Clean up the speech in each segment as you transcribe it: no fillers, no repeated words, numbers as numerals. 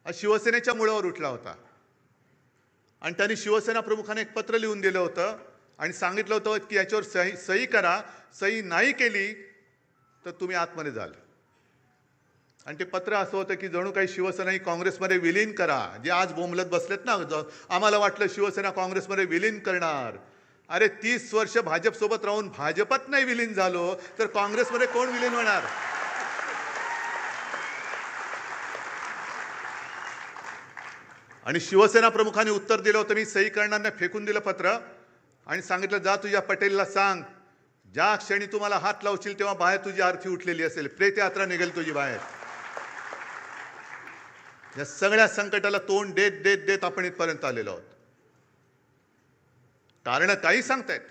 हा शिवसेनेच्या मुळावर उठला होता आणि त्यांनी शिवसेना प्रमुखाने एक पत्र लिहून दिलं होतं आणि सांगितलं होतं की याच्यावर सही करा, सही नाही केली तर तुम्ही आतमध्ये जाल. आणि ते पत्र असं होतं की जणू काही शिवसेना ही काँग्रेसमध्ये विलीन करा. जे आज बोंबलत बसलेत ना, आम्हाला वाटलं शिवसेना काँग्रेसमध्ये विलीन करणार. अरे 30 वर्ष भाजपसोबत राहून भाजपात नाही विलीन झालो तर काँग्रेसमध्ये कोण विलीन होणार? आणि शिवसेना प्रमुखांनी उत्तर दिलं होतं, मी सही करणाऱ्यांना फेकून दिलं पत्र आणि सांगितलं जा तुझ्या पटेलला सांग, ज्या क्षणी तुम्हाला हात लावशील तेव्हा बाहेर तुझी आरती उठलेली असेल, प्रेत यात्रा निघेल तुझी बाहेर. या सगळ्या संकटाला तोंड देत देत देत आपण इथपर्यंत आलेलो आहोत. कारण काही सांगतायत.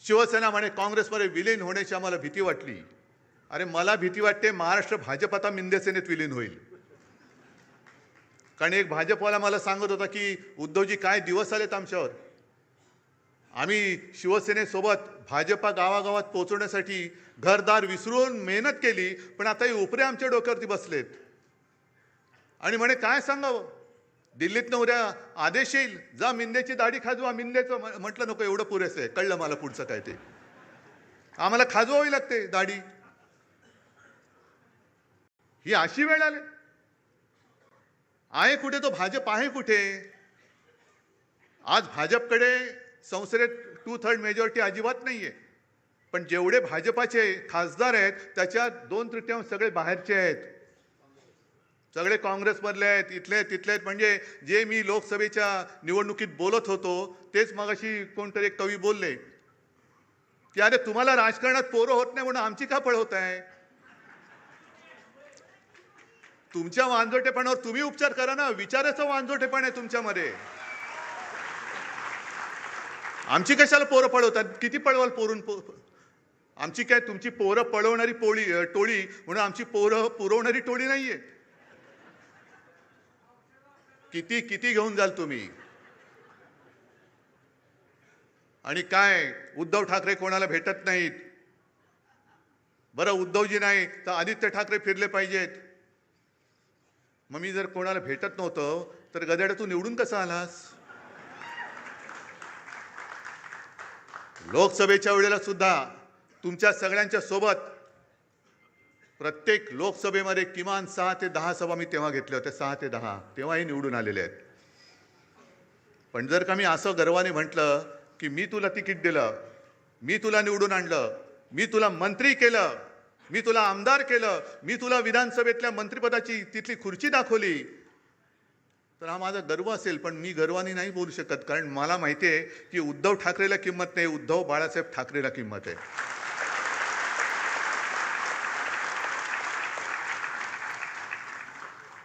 शिवसेना म्हणे काँग्रेसमध्ये विलीन होण्याची आम्हाला भीती वाटली. अरे मला भीती वाटते महाराष्ट्र भाजप आता शिवसेनेत विलीन होईल. कारण एक भाजपवाला मला सांगत होता की उद्धवजी काय दिवस आलेत आमच्यावर, आम्ही शिवसेनेसोबत भाजपा गावागावात पोहोचवण्यासाठी घरदार विसरून मेहनत केली, पण आता हे उपरे आमच्या डोक्यावरती बसलेत. आणि म्हणे काय सांगावं, दिल्लीतनं उद्या आदेश येईल, जा मिंदेची दाढी खाजवा. मिंदेचं म्हटलं नको, एवढं पुरेसं आहे, कळलं मला पुढचं काय ते. आम्हाला खाजवावी लागते दाढी. ही अशी वेळ आली. आहे कुठे तो भाजप, आहे कुठे? आज भाजपकडे संसदेत 2/3 मेजॉरिटी अजिबात नाहीये, पण जेवढे भाजपाचे खासदार आहेत त्याच्यात 2/3 सगळे बाहेरचे आहेत, सगळे काँग्रेसमधले आहेत, इथले तिथले आहेत. म्हणजे जे मी लोकसभेच्या निवडणुकीत बोलत होतो तेच मगाशी कोणतरी एक कवी बोलले की अरे तुम्हाला राजकारणात पोरं होत नाही म्हणून आमची का पळ होत आहे? तुमच्या वांजोटेपणावर तुम्ही उपचार करा ना. विचाराचं वांजोटेपण आहे तुमच्यामध्ये. आमची कशाला पोरं पळवतात? किती पळवाल पोरून? आमची काय तुमची पोरं पळवणारी टोळी म्हणून आमची पोरं पुरवणारी टोळी नाहीये. किती किती घेऊन जाल तुम्ही? आणि काय उद्धव ठाकरे कोणाला भेटत नाहीत. बरं उद्धवजी नाही तर आदित्य ठाकरे फिरले पाहिजेत. मग मी जर कोणाला भेटत नव्हतं तर गदाड्या तू निवडून कसा आलास? लोकसभेच्या वेळेला सुद्धा तुमच्या सगळ्यांच्या सोबत प्रत्येक लोकसभेमध्ये किमान 6 ते 10 सभा मी तेव्हा घेतल्या होत्या. 6 ते 10 तेव्हाही निवडून आलेले आहेत. पण जर का मी असं गर्वाने म्हटलं की मी तुला तिकीट दिलं, मी तुला निवडून आणलं, मी तुला मंत्री केलं, मी तुला आमदार केलं, मी तुला विधानसभेतल्या मंत्रिपदाची तिथली खुर्ची दाखवली, तर हा माझा गर्व असेल. पण मी गर्वाने नाही बोलू शकत, कारण मला माहिती आहे की उद्धव ठाकरेला किंमत नाही, उद्धव बाळासाहेब ठाकरेला किंमत आहे.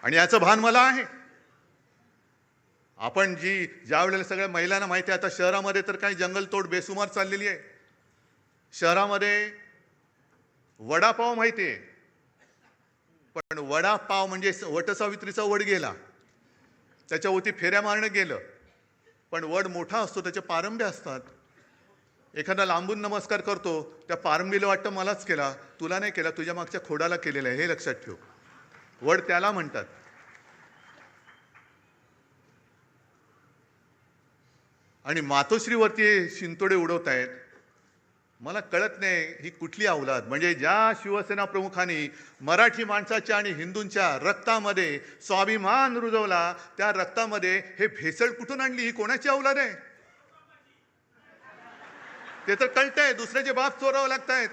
आणि याचं भान मला आहे. आपण ज्या वेळेला सगळ्या महिलांना माहिती आहे, आता शहरामध्ये तर काही जंगलतोड बेसुमार चाललेली आहे. शहरामध्ये वडापाव माहिती आहे, पण वडापाव म्हणजे वटसावित्रीचा वड गेला, त्याच्यावरती फेऱ्या मारणं गेलं. पण वड मोठा असतो, त्याचे पारंबे असतात. एखादा लांबून नमस्कार करतो, त्या पारंबीला वाटतं मलाच केला, तुला नाही केला, तुझ्या मागच्या खोडाला केलेला आहे, हे लक्षात ठेव. वड त्याला म्हणतात. आणि मातोश्रीवरती शिंतोडे उडवत आहेत. मला कळत नाही ही कुठली अवलाद. म्हणजे ज्या शिवसेना प्रमुखांनी मराठी माणसाच्या आणि हिंदूंच्या रक्तामध्ये स्वाभिमान रुजवला, त्या रक्तामध्ये हे भेसळ कुठून आणली? ही कोणाची अवलाद आहे? ते तर कळतंय, दुसऱ्याचे बाप चोरावं लागतायत.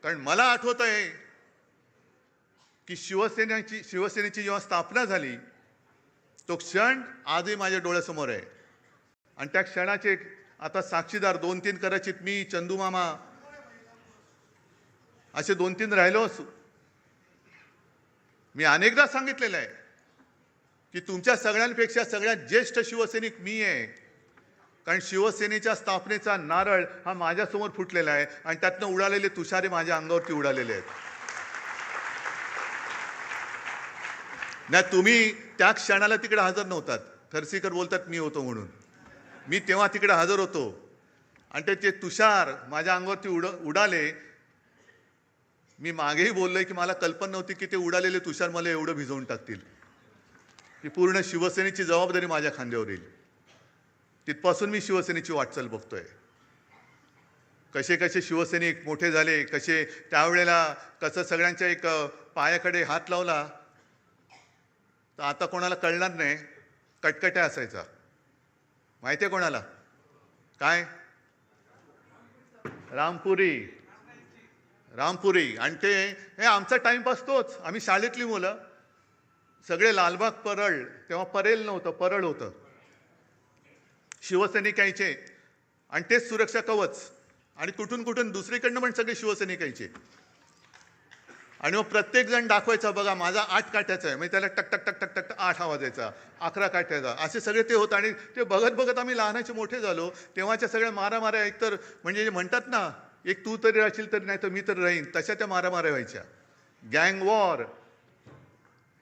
कारण मला आठवत आहे की शिवसेनेची जेव्हा स्थापना झाली तो क्षण आजही माझ्या डोळ्यासमोर आहे. आणि त्या क्षणाचे आता साक्षीदार 2-3 कदाचित मी, चंदू मामा असे 2-3 राहिलो असू. मी अनेकदा सांगितलेलं आहे की तुमच्या सगळ्यांपेक्षा सगळ्यात ज्येष्ठ शिवसैनिक मी आहे. कारण शिवसेनेच्या स्थापनेचा नारळ हा माझ्यासमोर फुटलेला आहे आणि त्यातनं उडालेले तुषारे माझ्या अंगावरती उडालेले आहेत. नाही तुम्ही त्या क्षणाला तिकडे हजर नव्हतात. खरसीकर बोलतात मी होतो म्हणून. मी तेव्हा तिकडे हजर होतो आणि ते तुषार माझ्या अंगावरती उडाले मी मागेही बोललोय की मला कल्पना नव्हती की ते उडालेले तुषार मला एवढं भिजवून टाकतील, की पूर्ण शिवसेनेची जबाबदारी माझ्या खांद्यावर येईल. तिथपासून मी शिवसेनेची वाटचाल बघतोय. कसे कसे शिवसैनिक मोठे झाले, कसे त्यावेळेला कसं सगळ्यांच्या एक पायाकडे हात लावला तर आता कोणाला कळणार नाही, कटकट्या असायचा. माहिती आहे कोणाला? काय? रामपुरी. आणि ते हे आमचा टाइमपास तोच. आम्ही शाळेतली मुलं सगळे लालबाग परळ, तेव्हा परेल नव्हतं, परळ होतं. शिवसैनिक यायचे आणि तेच सुरक्षा कवच. आणि कुठून कुठून दुसरीकडनं पण सगळे शिवसैनिक यायचे. आणि मग प्रत्येक जण दाखवायचा, बघा माझा 8 काठ्याचा आहे. म्हणजे त्याला टक टक टक टक टक 8 आवाज यायचा, 11 काठ्याचा, असे सगळे ते होतं. आणि ते बघत बघत आम्ही लहानाचे मोठे झालो. तेव्हाच्या सगळ्या मारामाऱ्या एकतर म्हणजे म्हणतात ना, एक तू तरी राहशील तरी नाही तर मी तर राहीन, तशा त्या मारामाऱ्या व्हायच्या. गँग वॉर,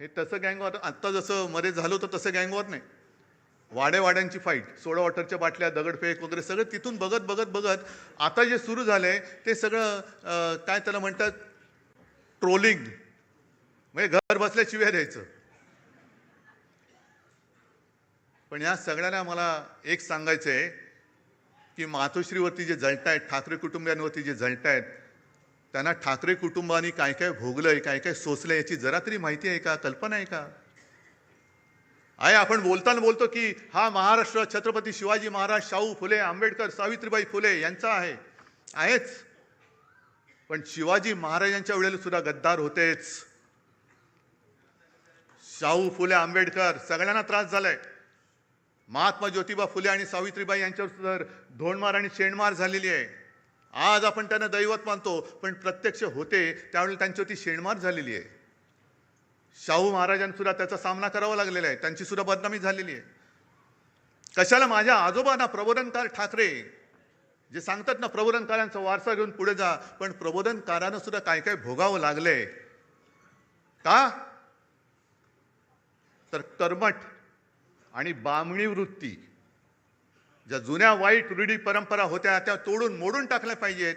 हे तसं गँग वॉर आत्ता जसं मध्ये झालं होतं तसं गँग वॉर नाही. वाड्यांची फाईट, सोडा वॉटरच्या बाटल्या, दगडफेक वगैरे सगळं तिथून बघत बघत बघत आता जे सुरू झालंय ते सगळं काय त्याला म्हणतात, ट्रोलिंग. म्हणजे घर बसल्या शिव्या द्यायचं. पण या सगळ्यांना मला एक सांगायचं आहे की मातोश्रीवरती जे जळतायत, ठाकरे कुटुंबियांवरती जे जळतायत, त्यांना ठाकरे कुटुंबाने काय काय भोगलंय, काय काय सोसलंय याची जरा तरी माहिती आहे का, कल्पना आहे का? आहे. आपण बोलताना बोलतो की हा महाराष्ट्र छत्रपती शिवाजी महाराज, शाहू फुले, आंबेडकर, सावित्रीबाई फुले यांचा आहे. आहेच. पण शिवाजी महाराजांच्या वेळेला सुद्धा गद्दार होतेच. शाहू फुले, आंबेडकर सगळ्यांना त्रास झालाय. महात्मा ज्योतिबा फुले आणि सावित्रीबाई यांच्यावर सुद्धा धोंडमार आणि शेणमार झालेली आहे. आज आपण त्यांना दैवत मानतो, पण प्रत्यक्ष होते त्यावेळेला त्यांच्यावरती शेणमार झालेली आहे. शाहू महाराजांना सुद्धा त्याचा सामना करावा लागलेला आहे. त्यांची सुद्धा बदनामी झालेली आहे. कशाला माझ्या आजोबांना प्रबोधनकार ठाकरे जे सांगतात ना, प्रबोधनकारांचा वारसा घेऊन पुढे जा, पण प्रबोधनकारांना सुद्धा काय काय भोगावं लागलंय का? तर कर्मठ आणि बामणी वृत्ती, ज्या जुन्या वाईट रूढी परंपरा होत्या त्या तोडून मोडून टाकल्या पाहिजेत,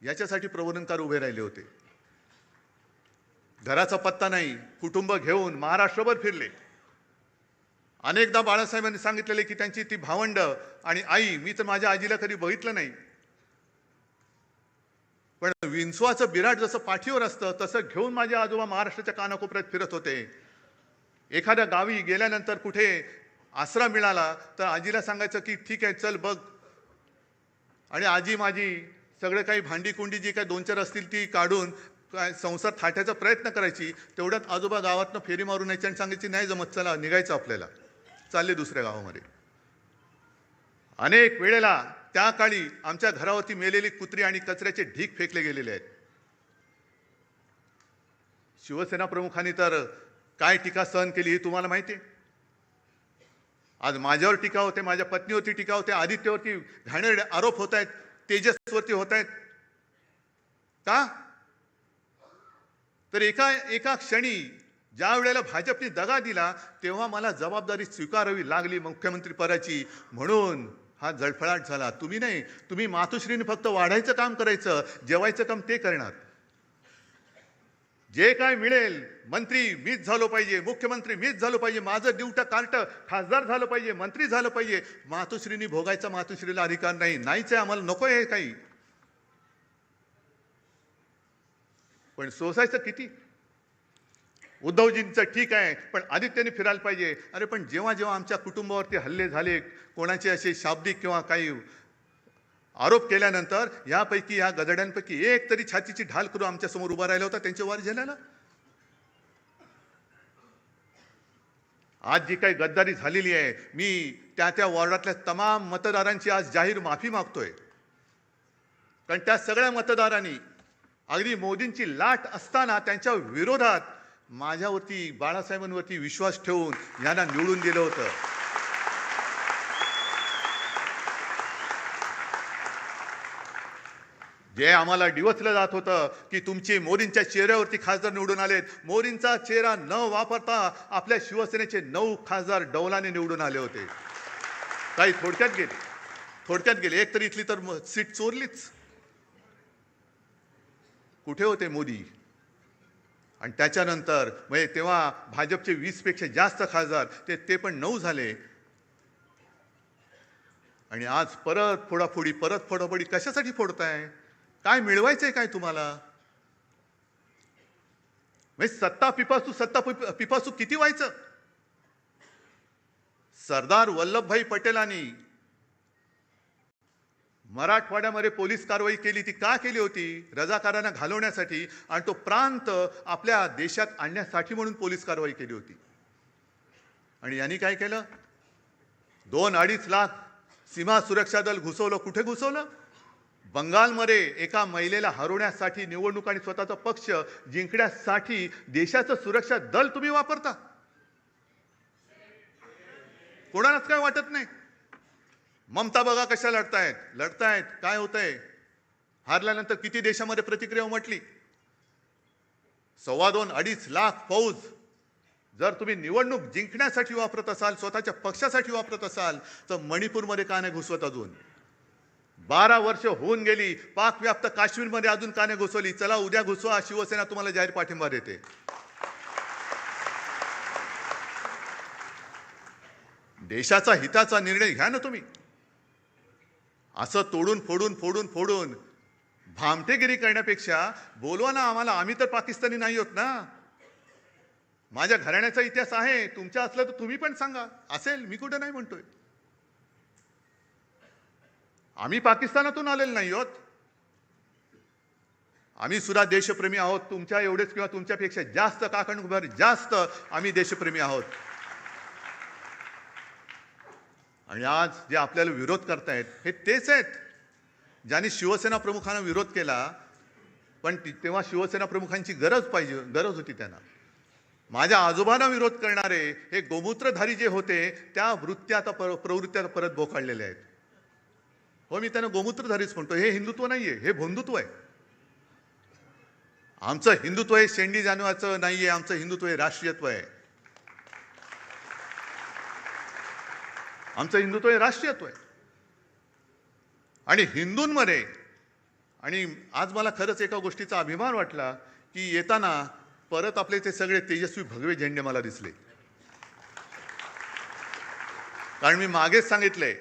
याच्यासाठी प्रबोधनकार उभे राहिले होते. घराचा पत्ता नाही, कुटुंब घेऊन महाराष्ट्रभर फिरले. अनेकदा बाळासाहेबांनी सांगितलेले की त्यांची ती भावंड आणि आई, मी तर माझ्या आजीला कधी बघितलं नाही, पण विंचवाचं बिराट जसं पाठीवर असतं तसं घेऊन माझे आजोबा महाराष्ट्राच्या कानाकोपऱ्यात फिरत होते. एखाद्या गावी गेल्यानंतर कुठे आसरा मिळाला तर आजीला सांगायचं की ठीक आहे चल बघ, आणि आजी माझी सगळं काही भांडी कुंडी जी काही 2-4 असतील ती काढून काय संसार थाटायचा प्रयत्न करायची. तेवढ्यात आजोबा गावातनं फेरी मारून यायची आणि सांगायची नाही जमत, चला निघायचं आपल्याला, चालले दुसऱ्या गावामध्ये. अनेक वेळेला त्या काळी आमच्या घरावरती मेलेली कुत्री आणि कचऱ्याचे ढीग फेकले गेलेले आहेत. शिवसेना प्रमुखांनी तर काय टीका सहन केली हे तुम्हाला माहिती आहे. आज माझ्यावर टीका होते, माझ्या पत्नीवरती टीका होते, आदित्यवरती घाणेरडे आरोप होत आहेत, तेजसवरती होत आहेत. का? तर एका क्षणी ज्या वेळेला भाजपने दगा दिला तेव्हा मला जबाबदारी स्वीकारावी लागली मुख्यमंत्री पदाची, म्हणून हा जळफळाट झाला. तुम्ही नाही, तुम्ही मातोश्रीने फक्त वाढायचं काम करायचं, जेवायचं काम ते करणार. जे काय मिळेल, मंत्री मीच झालो पाहिजे, मुख्यमंत्री मीच झालो पाहिजे, माझं ड्युटा कार्ट खासदार झालं पाहिजे, मंत्री झालं पाहिजे, मातोश्रीने भोगायचा मातोश्रीला अधिकार नाही. नाहीच आहे, आम्हाला नको आहे काही. पण सोसायचं किती? उद्धवजींचं ठीक आहे, पण आदित्यने फिरायला पाहिजे. अरे पण जेव्हा जेव्हा आमच्या कुटुंबावरती हल्ले झाले, कोणाचे असे शाब्दिक किंवा काही आरोप केल्यानंतर यापैकी या गदड्यांपैकी एक तरी छातीची ढाल करून आमच्या समोर उभा राहिला होता त्यांच्या वार झाल्याला. आज जी काही गद्दारी झालेली आहे, मी त्या वॉर्डातल्या तमाम मतदारांची आज जाहीर माफी मागतोय. कारण त्या सगळ्या मतदारांनी अगदी मोदींची लाट असताना त्यांच्या विरोधात माझ्यावरती, बाळासाहेबांवरती विश्वास ठेवून यांना निवडून दिलं होतं. जे आम्हाला डिवचलं जात होतं की तुमची मोदींच्या चेहऱ्यावरती खासदार निवडून आलेत, मोदींचा चेहरा न वापरता आपल्या शिवसेनेचे 9 खासदार डौलाने निवडून आले होते. काही थोडक्यात गेले. एक तरी इथली तर सीट चोरलीच. कुठे होते मोदी? आणि त्याच्यानंतर म्हणजे तेव्हा भाजपचे 20 पेक्षा जास्त खासदार ते पण 9 झाले. आणि आज परत फोडाफोडी कशासाठी फोडताय? काय मिळवायचंय काय तुम्हाला? म्हणजे सत्ता पिपासू किती व्हायचं? सरदार वल्लभभाई पटेलांनी मराठवाड्यामध्ये पोलीस कारवाई केली, ती का केली होती? रजाकारांना घालवण्यासाठी आणि तो प्रांत आपल्या देशात आणण्यासाठी म्हणून पोलीस कारवाई केली होती. आणि यांनी काय केलं? 2-2.5 लाख सीमा सुरक्षा दल घुसवलं. कुठे घुसवलं? बंगालमध्ये एका महिलेला हरवण्यासाठी निवडणूक आणि स्वतःचा पक्ष जिंकण्यासाठी देशाचं सुरक्षा दल तुम्ही वापरता. कोणालाच काय वाटत नाही. ममता बघा कशा लढतायत. काय होतंय? हारल्यानंतर किती देशामध्ये प्रतिक्रिया उमटली. 2.25-2.5 लाख फौज जर तुम्ही निवडणूक जिंकण्यासाठी वापरत असाल, स्वतःच्या पक्षासाठी वापरत असाल, तर मणिपूरमध्ये का नाही घुसवत? अजून 12 वर्ष होऊन गेली. पाक व्याप्त काश्मीरमध्ये अजून का नाही घुसवली? चला उद्या घुसवा. शिवसेना तुम्हाला जाहीर पाठिंबा देते. देशाचा हिताचा निर्णय घ्या ना तुम्ही. असं फोडून भामटेगिरी करण्यापेक्षा बोलवा ना आम्हाला. आम्ही तर पाकिस्तानी नाही होत ना. माझ्या घराण्याचा इतिहास आहे. तुमच्या असलं तर तुम्ही पण सांगा. असेल, मी कुठे नाही म्हणतोय. आम्ही पाकिस्तानातून आलेलो नाही आहोत. आम्ही सुद्धा देशप्रेमी आहोत. तुमच्या एवढेच किंवा तुमच्यापेक्षा जास्त काकणभर जास्त आम्ही देशप्रेमी आहोत. आणि आज जे आपल्याला विरोध करतायत हे तेच आहेत ज्यांनी शिवसेना प्रमुखांना विरोध केला. पण तेव्हा शिवसेना प्रमुखांची गरज होती त्यांना. माझ्या आजोबांना विरोध करणारे हे गोमूत्रधारी जे होते त्या प्रवृत्त्या परत बोकाळलेल्या आहेत. हो, मी त्यांना गोमूत्रधारीच म्हणतो. हे हिंदुत्व नाहीये, हे भोंदुत्व आहे. आमचं हिंदुत्व हे शेंडी जाणवाचं नाहीये. आमचं हिंदुत्व हे राष्ट्रीयत्व आहे. आमचं हिंदुत्व हे राष्ट्रीयत्व आहे. आणि हिंदूंमध्ये आणि आज मला खरंच एका गोष्टीचा अभिमान वाटला की येताना परत आपले ते सगळे तेजस्वी भगवे झेंडे मला दिसले. कारण मी मागेच सांगितलंय,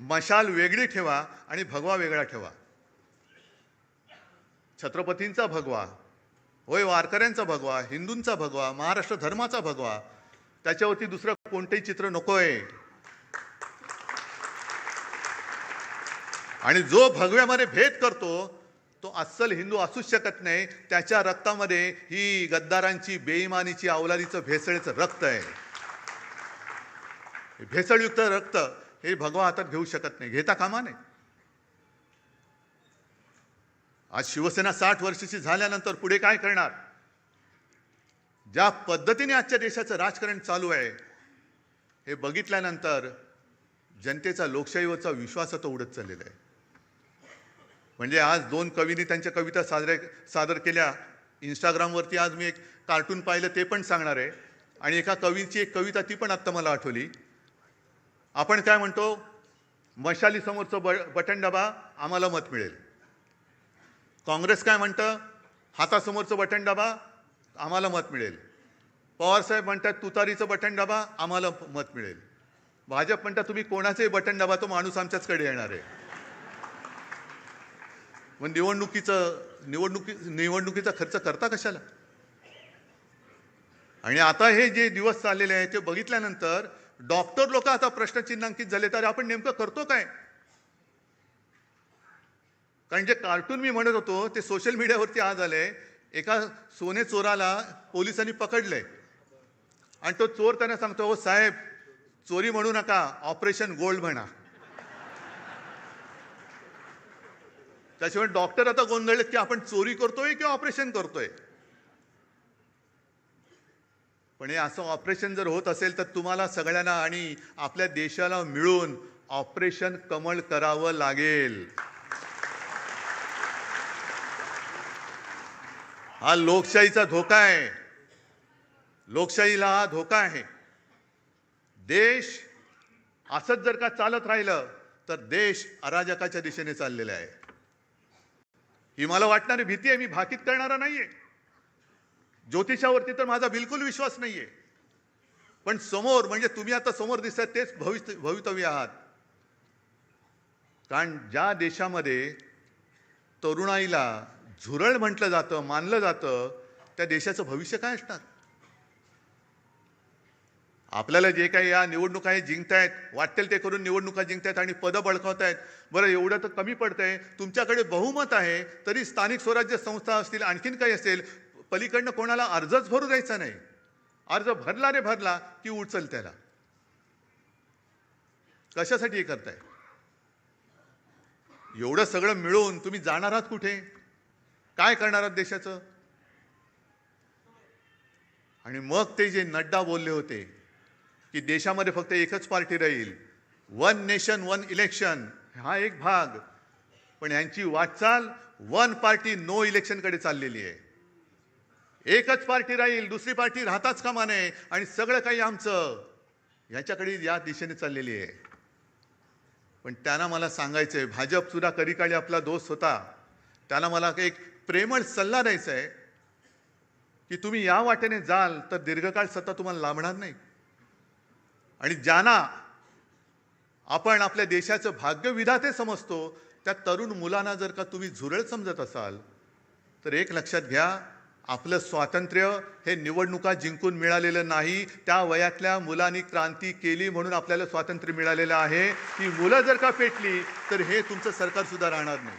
मशाल वेगळी ठेवा आणि भगवा वेगळा ठेवा. छत्रपतींचा भगवा होय, वारकऱ्यांचा भगवा, हिंदूंचा भगवा, महाराष्ट्र धर्माचा भगवा, त्याच्यावरती दुसरं कोणतेही चित्र नकोय. आणि जो भगव्यामध्ये भेद करतो तो अस्सल हिंदू असूच शकत नाही. त्याच्या रक्तामध्ये ही गद्दारांची, बेईमानीची, अवलादीचं, भेसळीचं रक्त आहे. भेसळयुक्त रक्त हे भगवा हातात घेऊ शकत नाही, घेता कामा नये. आज शिवसेना 60 वर्षाची झाल्यानंतर पुढे काय करणार? ज्या पद्धतीने आजच्या देशाचं राजकारण चालू आहे हे बघितल्यानंतर जनतेचा लोकशाहीवरचा विश्वास आता उडत चाललेला आहे. म्हणजे आज 2 कवींनी त्यांच्या कविता सादर केल्या. इंस्टाग्रामवरती आज मी एक कार्टून पाहिलं, ते पण सांगणार आहे. आणि एका कवीची एक कविता ती पण आत्ता मला आठवली. आपण काय म्हणतो? मशाली समोरचं बटन दाबा आम्हाला मत मिळेल. काँग्रेस काय म्हणतं? हातासमोरचं बटन दाबा आम्हाला मत मिळेल. पवारसाहेब म्हणतात तुतारीचं बटन दाबा आम्हाला मत मिळेल. भाजप म्हणतात तुम्ही कोणाचंही बटन दाबा, तो माणूस आमच्याचकडे येणार आहे. मग निवडणुकीचा खर्च करता कशाला? आणि आता हे जे दिवस चाललेले आहेत ते बघितल्यानंतर डॉक्टर लोक आता प्रश्नचिन्हांकित झाले, तर आपण नेमकं करतो काय? कारण जे कार्टून मी म्हणत होतो ते सोशल मीडियावरती आज आले. एका सोने चोराला पोलिसांनी पकडलंय आणि तो चोर त्यांना सांगतो, हो साहेब, चोरी म्हणू नका, ऑपरेशन गोल्ड म्हणा. त्याशिवाय डॉक्टर आता गोंधळलेत की आपण चोरी करतोय की ऑपरेशन करतोय. पण हे असं ऑपरेशन जर होत असेल तर तुम्हाला सगळ्यांना आणि आपल्या देशाला मिळून ऑपरेशन कमळ करावं लागेल. हा लोकशाहीचा धोका आहे. लोकशाहीला हा धोका आहे. देश असंच जर का चालत राहिलं तर देश अराजकाच्या दिशेने चाललेला आहे. ही मला वाटणारी भीती आहे. मी भाकीत करणारा नाहीये. ज्योतिषावरती तर माझा बिलकुल विश्वास नाहीये. पण समोर म्हणजे तुम्ही आता समोर दिसतात तेच भवितव्य आहात. कारण ज्या देशामध्ये तरुणाईला झुरळ म्हटलं जातं, मानलं जातं, त्या देशाचं भविष्य काय असणार? आपल्याला जे काही या निवडणुका हे जिंकतायत, वाटेल ते करून निवडणुका जिंकतायत आणि पदं बळकावतायत. बरं, एवढं तर कमी पडतंय. तुमच्याकडे बहुमत आहे, तरी स्थानिक स्वराज्य संस्था असतील, आणखीन काही असेल, पलीकडनं कोणाला अर्जच भरू द्यायचा नाही. अर्ज भरला रे भरला की उचल त्याला. कशासाठी हे करताय? एवढं सगळं मिळून तुम्ही जाणार आहात कुठे? काय करणार आहात देशाचं? आणि मग ते जे नड्डा बोलले होते की देशामध्ये फक्त एकच पार्टी राहील, वन नेशन वन इलेक्शन, हा एक भाग, पण यांची वाटचाल वन पार्टी नो इलेक्शनकडे चाललेली आहे. एकच पार्टी राहील, दुसरी पार्टी राहताच कामा नये आणि सगळं काही आमचं, ह्याच्याकडे या दिशेने चाललेली आहे. पण त्यांना मला सांगायचं आहे, भाजप सुद्धा कधीकाळी आपला दोस्त होता, त्याला मला एक प्रेमळ सल्ला द्यायचा आहे की तुम्ही या वाटेने जाल तर दीर्घकाळ सत्ता तुम्हाला लाभणार नाही. आणि ज्यांना आपण आपल्या देशाचं भाग्य विधाते समजतो, त्या तरुण मुलांना जर का तुम्ही झुरळ समजत असाल, तर एक लक्षात घ्या, आपलं स्वातंत्र्य हे निवडणुका जिंकून मिळालेलं नाही. त्या वयातल्या मुलांनी क्रांती केली म्हणून आपल्याला स्वातंत्र्य मिळालेलं आहे. ती मुलं जर का पेटली तर हे तुमचं सरकार सुद्धा राहणार नाही.